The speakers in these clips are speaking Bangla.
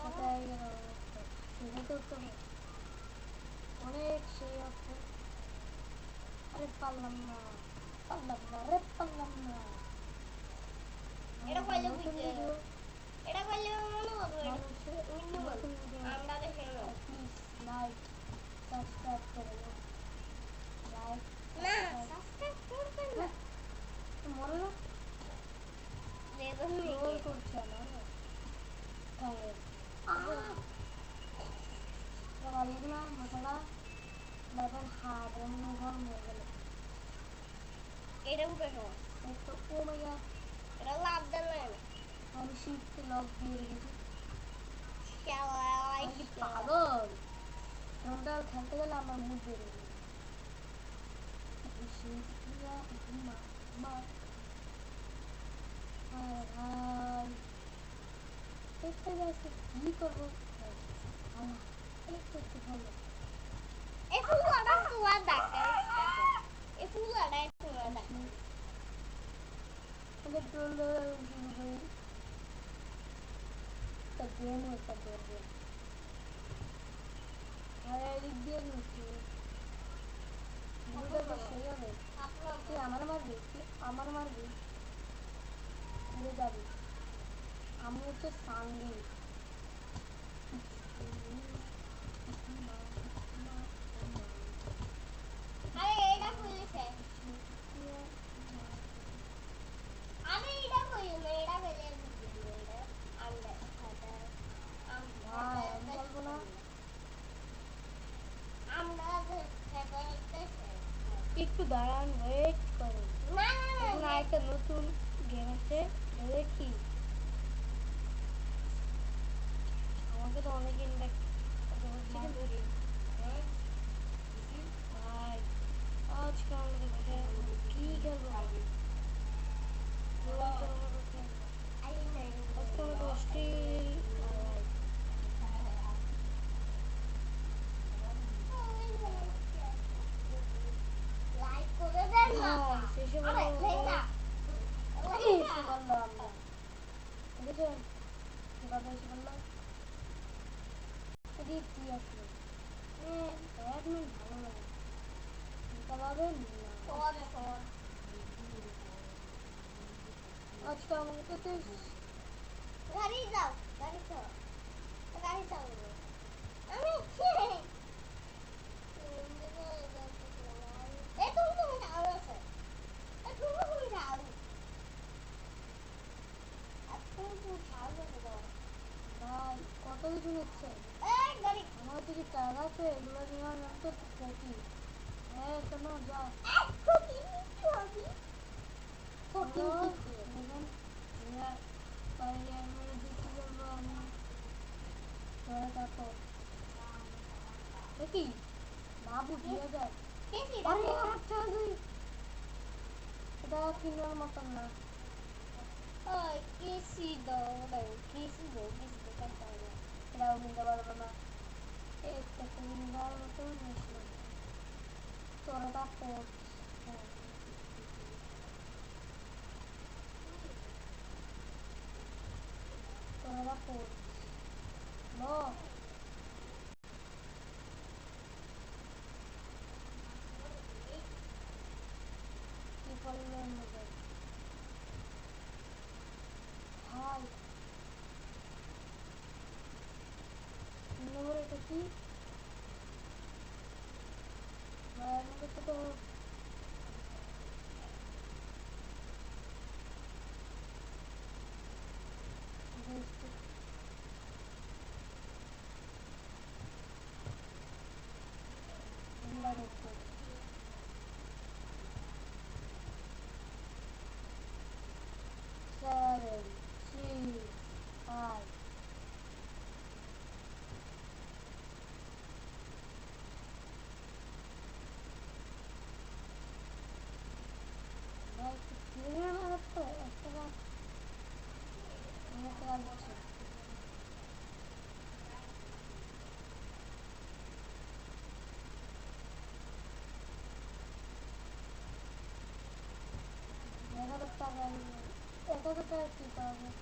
কোথায় গেল? সেটাতেও তো অনেক সেই হচ্ছে। আরে পারলাম না, রে পারলাম না। এটা কইলে নতুন বুঝছে, ভিডিও, এটা কইলে মনে করবো মানুষের নতুন ভিডিও, আমরা দেখে না। প্লিজ লাইক সাবস্ক্রাইব করে দাও। লাইক না সাবস্ক্রাইব করবেন না, মনে না লেভেল রোল নেই করছে আমার না মাথাটা বারবার হার্ড এমন গরম হয়ে গেল। এটা উঠে সব তো ও মাইয়া এটা লাভ দিলেন আমি শিফটে লক দিয়ে রেখেছি। শালাই আমি কি পাগল? এমনটা খেলতে গেলে আমার মুড বেরিয়ে যাবে। ভাই একটা গাছে কি করবো? একটু একটু ভালো এই ফুলাটা তোমার ডাক্তার এই ফুলাটা তোমার ডাক্তার আমাদের ট্রোল শুরু করি। একটা গেম একটা করবো আর এদিক দিয়ে ঘুরছি। ভিডিওটা তো সেই হবে। তুই আমার মারবি, তুই আমার মারবি, ঘুরে যাবি। আমি হচ্ছে সাঙ্গি। আরে এটা কইলেছে আরে এটা কইলে না এটা কইলে বুঝলি এটা আন্ডার হাদার ভাই আমি বলবো না। আমরা ফেভারিট একটু দাঁড়ান, ওয়েট করুন। না এখন একটা নতুন গেম আছে, দেখি। আমাকে তো অনেক ইনভাইট হচ্ছে কিন্তু ভাই আজকে আমাদের কি খেলবো? আজকে আমাদের স্টিল লাইক করে দেন না শেষে আরে লেলা এসে বললো আমরা দেখেছেন কি কথা এসে বললো। এদিকে কি আসলো? ব্যাটম্যান ভালো লাগে, পাবেন না। শট শট আজকে আমাকে তো গাড়ি যাও গাড়ি চাও গাড়ি চাও আমি এ তুমি তুমি যাও আছে এ তুমি তুমি যাও আর তুমি তুমি যাও যাও ভাই কত কিছু নিচ্ছে। এই গাড়ি আমার হচ্ছে যে টাকা আছে, এগুলো নেওয়ার নাম তো ক্ষতি। হ্যাঁ শোনো যাও ক্ষতি নিতে হবে ক্ষতি নিতে দেখেন পাইরিয়ার মধ্যে কি করবো আমি ধরে থাকো দেখি বাবু দিয়ে যায়। কেসি আরে দেখো আচ্ছা এটা কিনার মতন না। ওই কেসি দাও দাও কেসি দাও কাটতে হবে এটাও কিনতে পারবো না। একটা কিনার মতন আসলো তোরা থাকো। তোরা থাকো লো কি করলেন মধ্যে ভাই নম্বর এটা কি ভাইয়ের মধ্যে তো seven, three, five. ভাই কিনে আমার তো একটা গাছ একটা গাছ দিচ্ছে। এক হাজার টাকা কি পাওয়া যায়?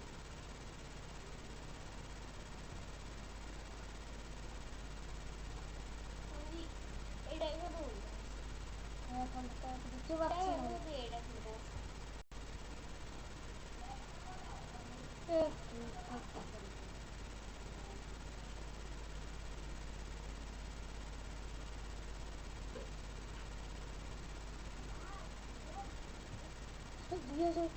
এখন তো দিতে পারছি না এটা ফেলে দিয়ে যায়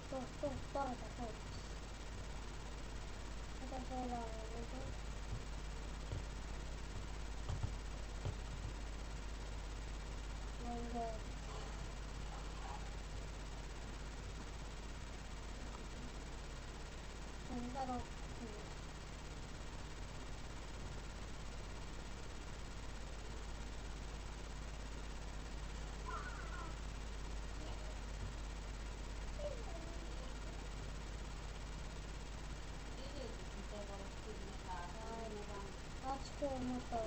তো এটা ফেলা আজকের মতো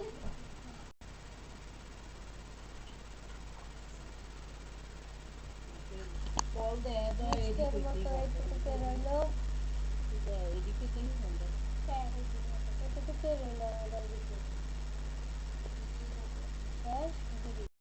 কল দে দে আজকের মতো এইটুকুতে রইলো এদিকে দিন বন্ধ এইটুকুতে রইলো আমাদের ভিডিও শেষ